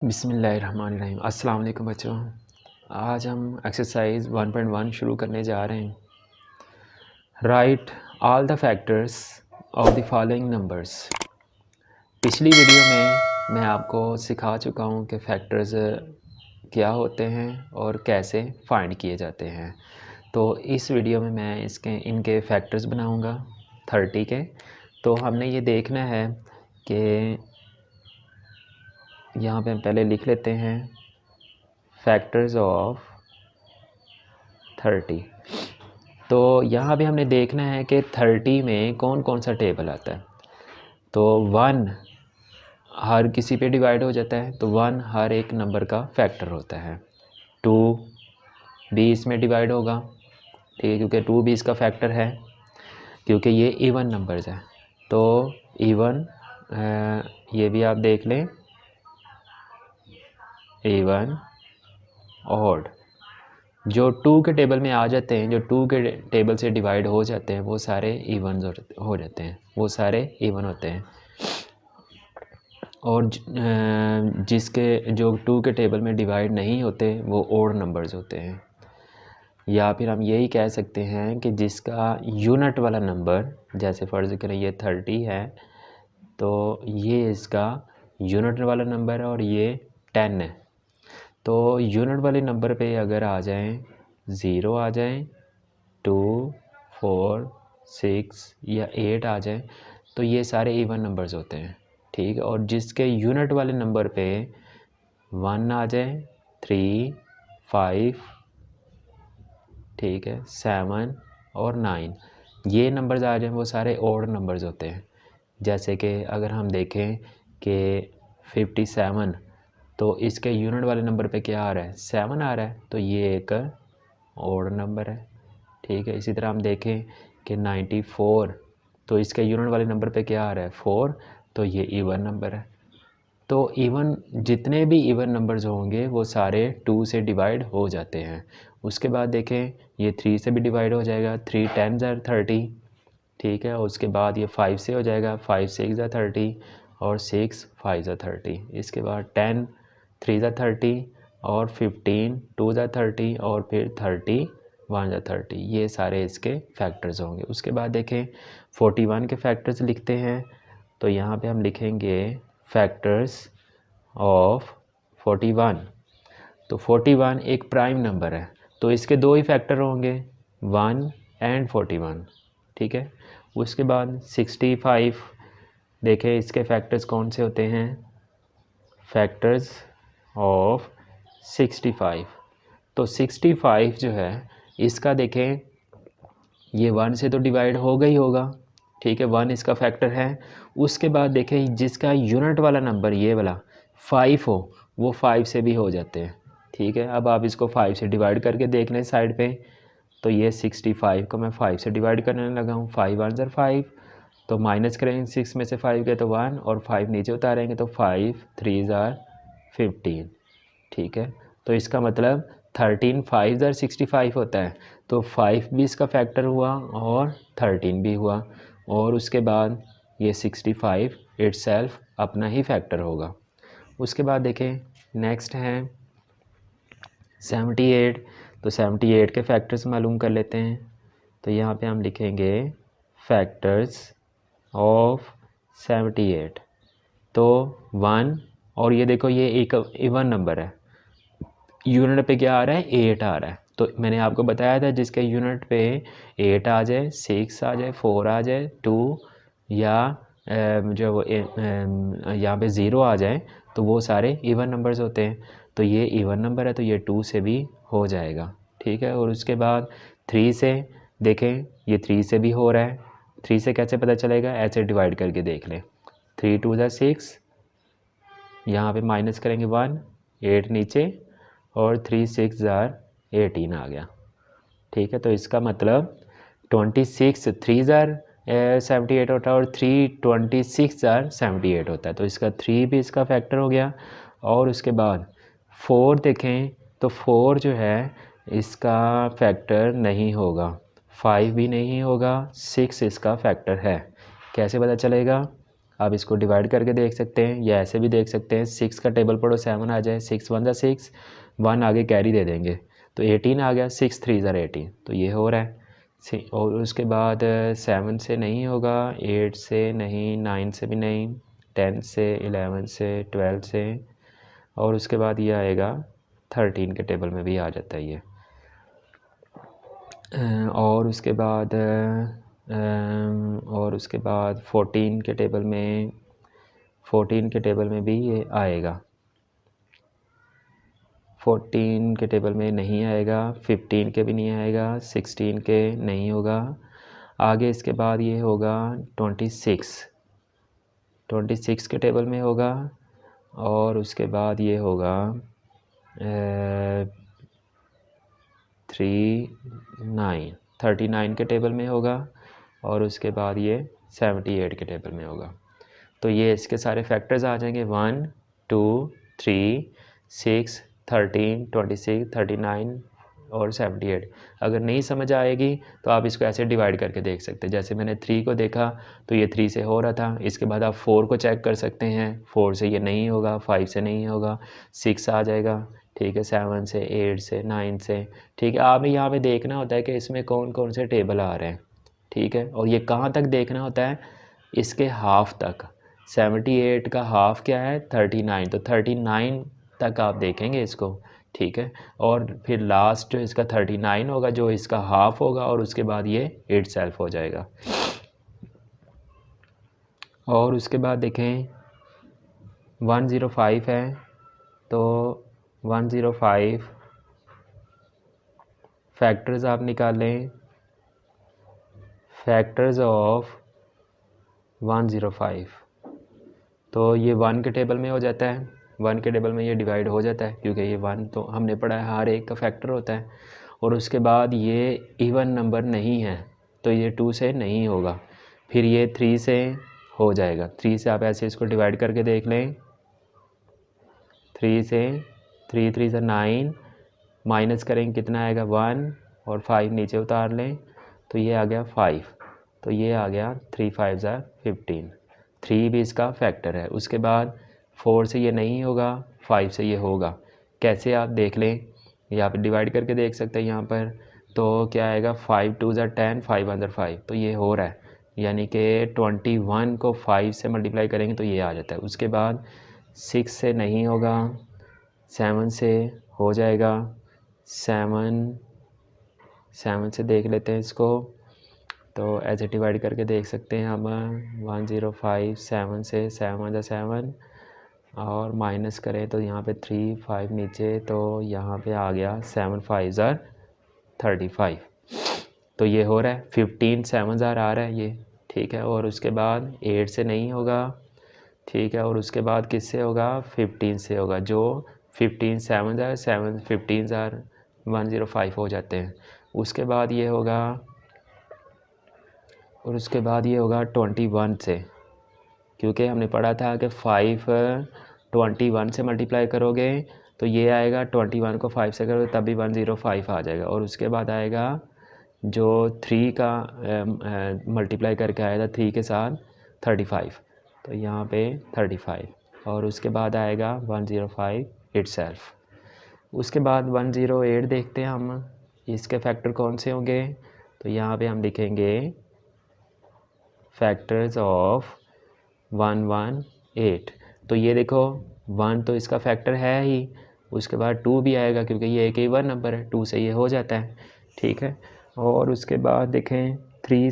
बिस्मिल्लाहिर्रहमानिर्रहीम। अस्सलाम वालेकुम बच्चों। आज हम एक्सरसाइज 1.1 शुरू करने जा रहे हैं। Right all the factors of the following numbers. पिछली वीडियो में मैं आपको सिखा चुका हूँ कि फैक्टर्स क्या होते हैं और कैसे फाइंड किए जाते हैं। तो इस वीडियो में मैं इनके फैक्टर्स बनाऊँगा 30 के। तो हमने ये देखना है कि यहाँ पे हम पहले लिख लेते हैं फैक्टर्स ऑफ 30। तो यहाँ भी हमने देखना है कि 30 में कौन कौन सा टेबल आता है। तो 1 हर किसी पे डिवाइड हो जाता है, तो 1 हर एक नंबर का फैक्टर होता है। 2 भी इसमें डिवाइड होगा, ठीक है, क्योंकि 2 भी इसका फैक्टर है, क्योंकि ये इवन नंबर्स है। तो इवन ये भी आप देख लें, इवन ऑड जो 2 के टेबल में आ जाते हैं, जो 2 के टेबल से डिवाइड हो जाते हैं, वो सारे इवन हो जाते हैं, वो सारे इवन होते हैं। और जिसके जो 2 के टेबल में डिवाइड नहीं होते वो ओड नंबर्स होते हैं। या फिर हम यही कह सकते हैं कि जिसका यूनिट वाला नंबर, जैसे फ़र्ज़ करें ये 30 है, तो ये इसका यूनिट वाला नंबर है और ये 10 है। तो यूनिट वाले नंबर पे अगर आ जाएं, 0 आ जाएं, 2, 4, 6 या 8 आ जाएं, तो ये सारे इवन नंबर्स होते हैं, ठीक है। और जिसके यूनिट वाले नंबर पे 1 आ जाए, 3, 5, ठीक है, 7 और 9, ये नंबर्स आ जाएं, वो सारे ओड नंबर्स होते हैं। जैसे कि अगर हम देखें कि 57, तो इसके यूनिट वाले नंबर पे क्या आ रहा है, 7 आ रहा है, तो ये एक ओड नंबर है, ठीक है। इसी तरह हम देखें कि 94, तो इसके यूनिट वाले नंबर पे क्या आ रहा है, 4, तो ये इवन नंबर है। तो इवन जितने भी इवन नंबर्स होंगे वो सारे 2 से डिवाइड हो जाते हैं। उसके बाद देखें ये 3 से भी डिवाइड हो जाएगा, 3 10 are 30, ठीक है। उसके बाद ये 5 से हो जाएगा, 5 6 are 30 और 6 5 are 30। इसके बाद 10 3 are 30 और 15 2 are 30 और फिर 30 1 are 30। ये सारे इसके फैक्टर्स होंगे। उसके बाद देखें 41 के फैक्टर्स लिखते हैं। तो यहाँ पे हम लिखेंगे फैक्टर्स ऑफ 41। तो 41 एक प्राइम नंबर है, तो इसके 2 ही फैक्टर होंगे, 1 एंड 41, ठीक है। उसके बाद 65 देखें, इसके फैक्टर्स कौन से होते हैं, फैक्टर्स ऑफ 65। तो 65 जो है इसका देखें, ये 1 से तो डिवाइड होगा ही होगा, ठीक है, 1 इसका फैक्टर है। उसके बाद देखें जिसका यूनिट वाला नंबर ये वाला 5 हो, वो 5 से भी हो जाते हैं, ठीक है। अब आप इसको 5 से डिवाइड करके देख लें साइड पे। तो ये 65 को मैं 5 से डिवाइड करने लगा हूँ, 5 1 5, तो माइनस करेंगे 6 में से 5 के तो 1 और 5 नीचे उतारेंगे तो 5 3 15, ठीक है। तो इसका मतलब 13 5 65 होता है। तो 5 भी इसका फैक्टर हुआ और 13 भी हुआ, और उसके बाद ये 65 इटसेल्फ अपना ही फैक्टर होगा। उसके बाद देखें नेक्स्ट हैं 78। तो 78 के फैक्टर्स मालूम कर लेते हैं। तो यहाँ पे हम लिखेंगे फैक्टर्स ऑफ 78। तो 1, और ये देखो ये एक इवन नंबर है, यूनिट पे क्या आ रहा है, 8 आ रहा है। तो मैंने आपको बताया था जिसके यूनिट पे 8 आ जाए, 6 आ जाए, 4 आ जाए, 2 या जो यहाँ पे 0 आ जाए, तो वो सारे इवन नंबर्स होते हैं। तो ये इवन नंबर है, तो ये 2 से भी हो जाएगा, ठीक है। और उसके बाद 3 से देखें, ये 3 से भी हो रहा है। 3 से कैसे पता चलेगा, ऐसे डिवाइड करके देख लें, 3 2 6, यहाँ पे माइनस करेंगे 1, 8 नीचे, और 3 6 18 आ गया, ठीक है। तो इसका मतलब 26 3 78 होता है और 3 26 78 होता है। तो इसका 3 भी इसका फैक्टर हो गया। और उसके बाद 4 देखें, तो 4 जो है इसका फैक्टर नहीं होगा, 5 भी नहीं होगा, 6 इसका फैक्टर है। कैसे पता चलेगा, आप इसको डिवाइड करके देख सकते हैं या ऐसे भी देख सकते हैं। 6 का टेबल पढ़ो 7 आ जाए, 6 1 ज़ा 6, 1 आगे कैरी दे देंगे तो 18 आ गया, 6 3 ज़ा 18, तो ये हो रहा है। और उसके बाद 7 से नहीं होगा, 8 से नहीं, 9 से भी नहीं, 10 से, 11 से, 12 से, और उसके बाद ये आएगा 13 के टेबल में भी आ जाता है ये। और उसके बाद 14 के टेबल में, 14 के टेबल में भी ये आएगा। 14 के टेबल में नहीं आएगा, 15 के भी नहीं आएगा, 16 के नहीं होगा। आगे इसके बाद ये होगा 26 के टेबल में होगा। और उसके बाद ये होगा 39 के टेबल में होगा। और उसके बाद ये 78 के टेबल में होगा। तो ये इसके सारे फैक्टर्स आ जाएंगे 1 2 3 6 13 26 39 और 78। अगर नहीं समझ आएगी तो आप इसको ऐसे डिवाइड करके देख सकते हैं। जैसे मैंने 3 को देखा तो ये 3 से हो रहा था। इसके बाद आप 4 को चेक कर सकते हैं, 4 से ये नहीं होगा, 5 से नहीं होगा, 6 आ जाएगा, ठीक है, 7 से, 8 से, 9 से, ठीक है। आप यहाँ पे देखना होता है कि इसमें कौन कौन से टेबल आ रहे हैं, ठीक है। और ये कहाँ तक देखना होता है, इसके हाफ तक। 78 का हाफ क्या है, 39, तो 39 तक आप देखेंगे इसको, ठीक है। और फिर लास्ट इसका 39 होगा जो इसका हाफ होगा, और उसके बाद ये इट सेल्फ हो जाएगा। और उसके बाद देखें 105 है, तो 105 फैक्टर्स आप निकालें, फैक्टर्स ऑफ 105, तो ये 1 के टेबल में हो जाता है। 1 के टेबल में ये डिवाइड हो जाता है क्योंकि ये 1 तो हमने पढ़ा है हर एक का फैक्टर होता है। और उसके बाद ये इवन नंबर नहीं है तो ये 2 से नहीं होगा। फिर ये 3 से हो जाएगा। 3 से आप ऐसे इसको डिवाइड करके देख लें। 3 से 3 3 से 9, माइनस करेंगे कितना आएगा 1, और 5 नीचे उतार लें तो ये आ गया 5, तो ये आ गया 3 5 ज़ा 15। 3 भी इसका फैक्टर है। उसके बाद 4 से ये नहीं होगा, 5 से ये होगा। कैसे आप देख लें, यहाँ पे डिवाइड करके देख सकते हैं यहाँ पर। तो क्या आएगा 5 2 ज़ा 10, 5 1 ज़ा 5, तो ये हो रहा है, यानी कि 21 को 5 से मल्टीप्लाई करेंगे तो ये आ जाता है। उसके बाद 6 से नहीं होगा, 7 से हो जाएगा, 7 से देख लेते हैं इसको। तो ऐसे डिवाइड करके देख सकते हैं हम 105 7 से, 7 ज़ा 7, और माइनस करें तो यहाँ पे 3 5 नीचे, तो यहाँ पे आ गया 7 5 ज़ा 35, तो ये हो रहा है 15 7 ज़ा आ रहा है ये, ठीक है। और उसके बाद 8 से नहीं होगा, ठीक है। और उसके बाद किससे होगा, 15 से होगा, जो 15 7 ज़ा 7 15 ज़ा 105 हो जाते हैं। उसके बाद ये होगा, और उसके बाद ये होगा 21 से, क्योंकि हमने पढ़ा था कि 5 21 से मल्टीप्लाई करोगे तो ये आएगा, 21 को 5 से करोगे तब भी 105 आ जाएगा। और उसके बाद आएगा जो 3 का मल्टीप्लाई करके आया था 3 के साथ 35, तो यहाँ पे 35, और उसके बाद आएगा 105 इटसेल्फ। उसके बाद 108 देखते हैं हम, इसके फैक्टर कौन से होंगे। तो यहाँ पे हम लिखेंगे फैक्टर्स ऑफ 118। तो ये देखो 1 तो इसका फैक्टर है ही, उसके बाद 2 भी आएगा क्योंकि ये एक इवन नंबर है, 2 से ये हो जाता है, ठीक है। और उसके बाद देखें 3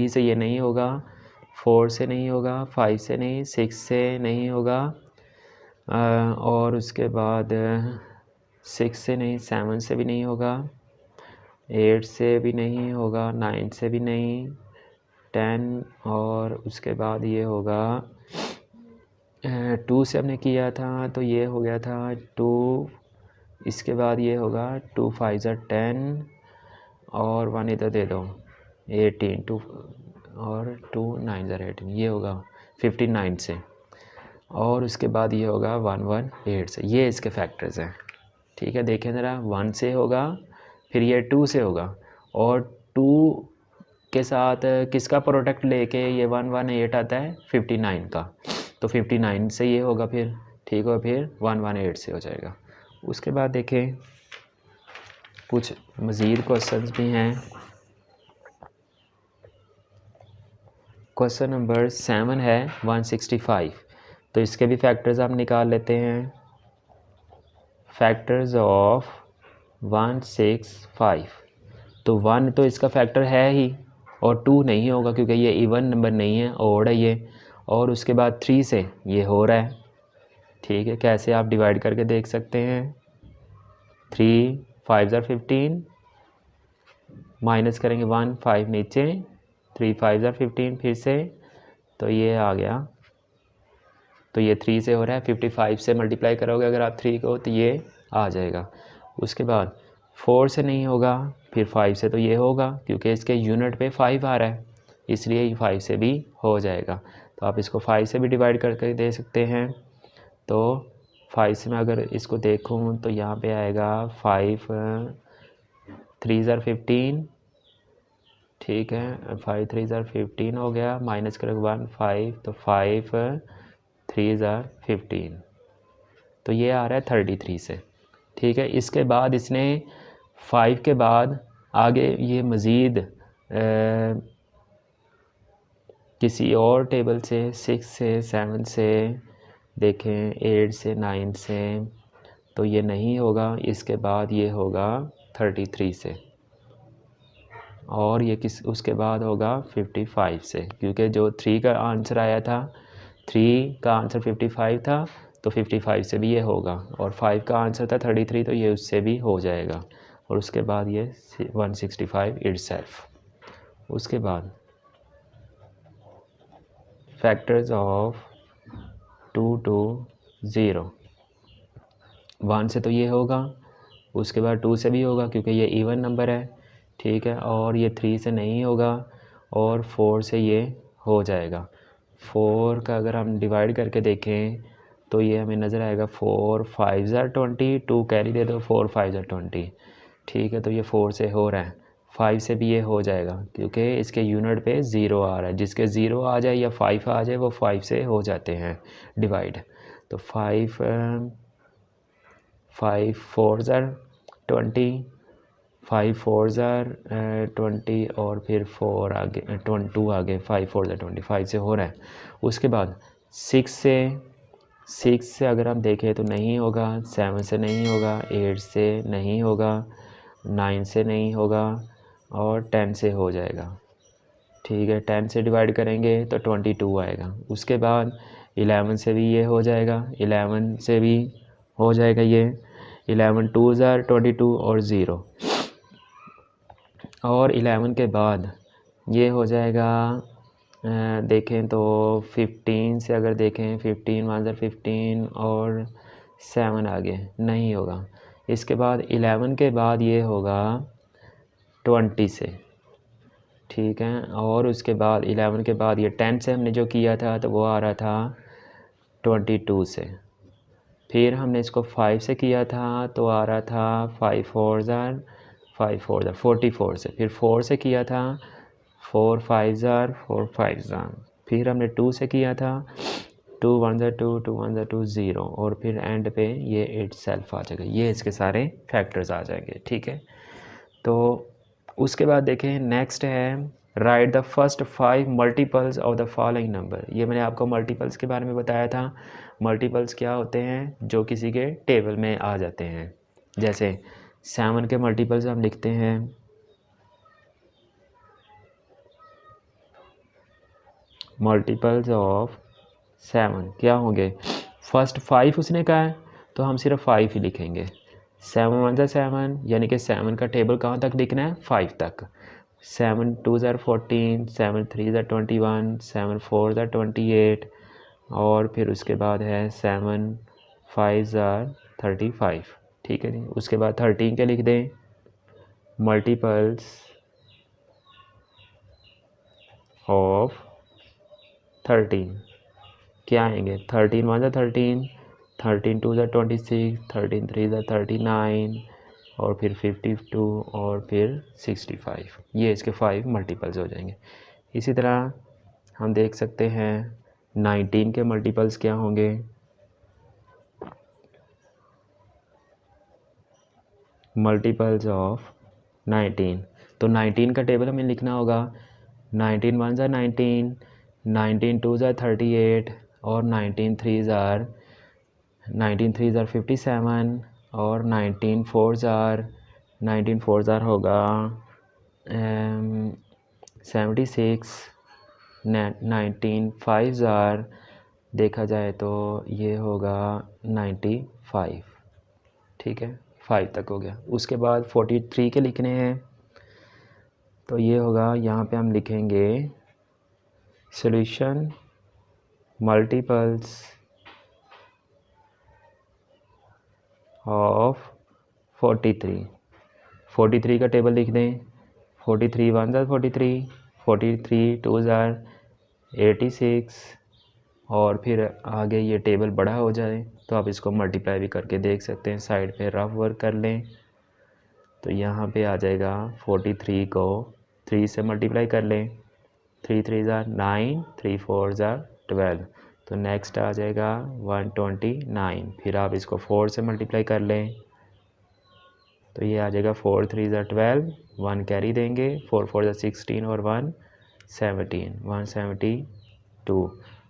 से ये नहीं होगा, 4 से नहीं होगा, 5 से नहीं, 6 से नहीं होगा, और उसके बाद 6 से नहीं, 7 से भी नहीं होगा, 8 से भी नहीं होगा, 9 से भी नहीं, 10, और उसके बाद ये होगा 2 से हमने किया था तो ये हो गया था 2, इसके बाद ये होगा 2 5 ज़ा 10, और 1 इधर दे दो 18, 2 और 2 9 ज़ा 18, ये होगा 59 से। और उसके बाद ये होगा 118 से। ये इसके फैक्टर्स हैं, ठीक है। देखें ज़रा, 1 से होगा, फिर ये 2 से होगा, और 2 के साथ किसका प्रोडक्ट लेके ये 118 आता है 59 का, तो 59 से ये होगा फिर, ठीक हो, फिर 118 से हो जाएगा। उसके बाद देखें कुछ मज़ीद क्वेश्चंस भी हैं। क्वेश्चन नंबर 7 है 165, तो इसके भी फैक्टर्स आप निकाल लेते हैं। फैक्टर्स ऑफ 165, तो 1 तो इसका फैक्टर है ही और 2 नहीं होगा क्योंकि ये इवन नंबर नहीं है, ओड है ये। और उसके बाद 3 से ये हो रहा है, ठीक है। कैसे आप डिवाइड करके देख सकते हैं, 3 5 ज़ार 15, माइनस करेंगे 1 5 नीचे, 3 5 ज़ार 15 फिर से, तो ये आ गया, तो ये 3 से हो रहा है, 55 से मल्टीप्लाई करोगे अगर आप 3 को तो ये आ जाएगा। उसके बाद 4 से नहीं होगा, फिर 5 से तो ये होगा क्योंकि इसके यूनिट पे 5 आ रहा है, इसलिए ये 5 से भी हो जाएगा। तो आप इसको 5 से भी डिवाइड करके दे सकते हैं। तो 5 से मैं अगर इसको देखूं तो यहाँ पे आएगा 5 3 ज़ार 15, ठीक है, 5 3 ज़ार 15 हो गया, माइनस करेंगे 1 5, तो 5 3 ज़ार 15, तो ये आ रहा है 33 से, ठीक है। इसके बाद इसने 5 के बाद आगे ये मज़ीद किसी और टेबल से 6 से 7 से देखें, 8 से 9 से, तो ये नहीं होगा। इसके बाद ये होगा 33 से, और ये उसके बाद होगा 55 से, क्योंकि जो 3 का आंसर आया था, 3 का आंसर 55 था, तो 55 से भी ये होगा। और 5 का आंसर था 33, तो ये उससे भी हो जाएगा। और उसके बाद ये 165 इटसेल्फ। उसके बाद फैक्टर्स ऑफ 2 to 0, 1 से तो ये होगा, उसके बाद 2 से भी होगा क्योंकि ये इवन नंबर है, ठीक है। और ये 3 से नहीं होगा, और 4 से ये हो जाएगा। 4 का अगर हम डिवाइड करके देखें तो ये हमें नज़र आएगा 4 5 ज़ार 20, 2 कैरी दे दो, 4 5 ज़ार 20, ठीक है। तो ये 4 से हो रहा है, 5 से भी ये हो जाएगा क्योंकि इसके यूनिट पे 0 आ रहा है। जिसके 0 आ जाए या 5 आ जाए वो 5 से हो जाते हैं डिवाइड। तो 5 4 ज़ार 20, 5 4 ज़ार 20, और फिर 4 आगे 2 आगे, 5 4 ज़ार 20, 5 से हो रहा है। उसके बाद 6 से अगर हम देखें तो नहीं होगा, 7 से नहीं होगा, 8 से नहीं होगा, 9 से नहीं होगा, और 10 से हो जाएगा, ठीक है। 10 से डिवाइड करेंगे तो 22 आएगा। उसके बाद 11 से भी ये हो जाएगा, 11 से भी हो जाएगा ये, 11 2 ज़ार 22 और 0, और 11 के बाद ये हो जाएगा देखें तो 15 से अगर देखें, 15 1 ज़ार 15 और 7 आगे नहीं होगा। इसके बाद 11 के बाद ये होगा 20 से, ठीक है। और उसके बाद 11 के बाद ये 10 से हमने जो किया था तो वो आ रहा था 22 से। फिर हमने इसको 5 से किया था तो आ रहा था 5 4 ज़ार 44 से। फिर 4 से किया था 4 5 ज़ार 4 5 ज़ार। फिर हमने 2 से किया था 2 1 ज़ार 2 2 1 ज़ार 2 0, और फिर एंड पे ये इटसेल्फ आ जाएगा। ये इसके सारे फैक्टर्स आ जाएंगे, ठीक है। तो उसके बाद देखें नेक्स्ट है right the first 5 multiples of the following number. ये मैंने आपको मल्टीपल्स के बारे में बताया था। मल्टीपल्स क्या होते हैं, जो किसी के टेबल में आ जाते हैं। जैसे 7 के मल्टीपल्स हम लिखते हैं, मल्टीपल्स ऑफ 7 क्या होंगे, फर्स्ट 5 उसने कहा है तो हम सिर्फ 5 ही लिखेंगे। 7 1 ज़ार 7, यानी कि 7 का टेबल कहाँ तक लिखना है, 5 तक। 7 2 ज़ार 14, 7 3 ज़ार 21, 7 4 ज़ार 28, और फिर उसके बाद है 7 5 ज़ार 35, ठीक है जी। उसके बाद 13 के लिख दें मल्टीपल्स ऑफ 13 क्या आएंगे, 13 1 ज़ार 13, 13 2 ज़ार 26, 13 3 ज़ार 39, और फिर 52 और फिर 65, ये इसके 5 मल्टीपल्स हो जाएंगे। इसी तरह हम देख सकते हैं 19 के मल्टीपल्स क्या होंगे। मल्टीपल्स ऑफ 19, तो 19 का टेबल हमें लिखना होगा 19 1 ज़ार 19, 19 2 ज़ार 38 और 19 3 ज़ार 57 और 19 4 ज़ार होगा 76, 19 5 ज़ार देखा जाए तो ये होगा 95, ठीक है, 5 तक हो गया। उसके बाद 43 के लिखने हैं, तो ये होगा, यहाँ पे हम लिखेंगे सॉल्यूशन मल्टीपल्स ऑफ 43 का टेबल लिख दें। 43 1 ज़ार 43, 43 2 ज़ार 86 और फिर आगे ये टेबल बड़ा हो जाए तो आप इसको मल्टीप्लाई भी करके देख सकते हैं। साइड पे रफ वर्क कर लें तो यहाँ पे आ जाएगा 43 को 3 से मल्टीप्लाई कर लें, 3 3 ज़ार 9, 3 4 ज़ार 12, तो नेक्स्ट आ जाएगा 129। फिर आप इसको 4 से मल्टीप्लाई कर लें तो ये आ जाएगा 4 3 ज़ार 12, 1 कैरी देंगे, 4 4 ज़ार 16 और 1 17, 172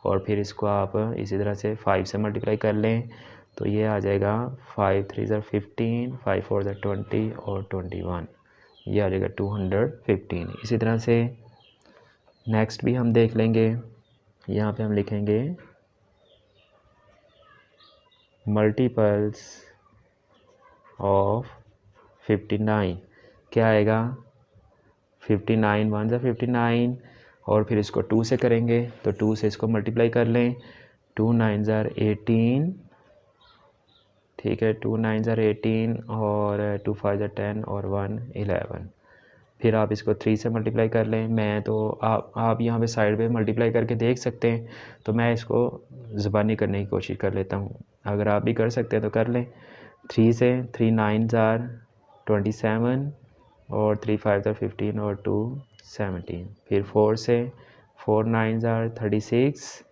और फिर इसको आप इसी तरह से 5 से मल्टीप्लाई कर लें तो ये आ जाएगा 5 3 ज़ार 15, 5 4 ज़ार 20 और 21, ये आ जाएगा 215। इसी तरह से नेक्स्ट भी हम देख लेंगे। यहाँ पे हम लिखेंगे मल्टीपल्स ऑफ 59, क्या आएगा 59 1 ज़ार 59 और फिर इसको 2 से करेंगे तो 2 से इसको मल्टीप्लाई कर लें, 2 9 ज़ार 18, ठीक है, 2 9 ज़ार 18 और 2 5 ज़ार 10 और 1 11। फिर आप इसको 3 से मल्टीप्लाई कर लें। मैं तो आप यहाँ पे साइड पे मल्टीप्लाई करके देख सकते हैं, तो मैं इसको ज़बानी करने की कोशिश कर लेता हूँ, अगर आप भी कर सकते हैं तो कर लें। 3 से 3 9 ज़ार 27 और 3 5 ज़ार 15 और 2 17, फिर 4 से 4 9 ज़ार 36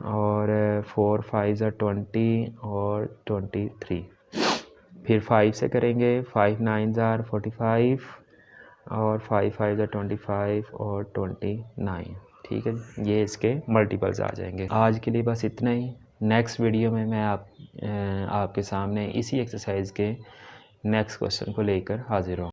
और 4 5 ज़ार 20 और 23, फिर 5 से करेंगे, 5 9 ज़ार 45 और 5 5 ज़ार 25 और 29, ठीक है, ये इसके मल्टीपल्स आ जाएंगे। आज के लिए बस इतना ही। नेक्स्ट वीडियो में मैं आपके सामने इसी एक्सरसाइज के नेक्स्ट क्वेश्चन को लेकर हाजिर हूँ।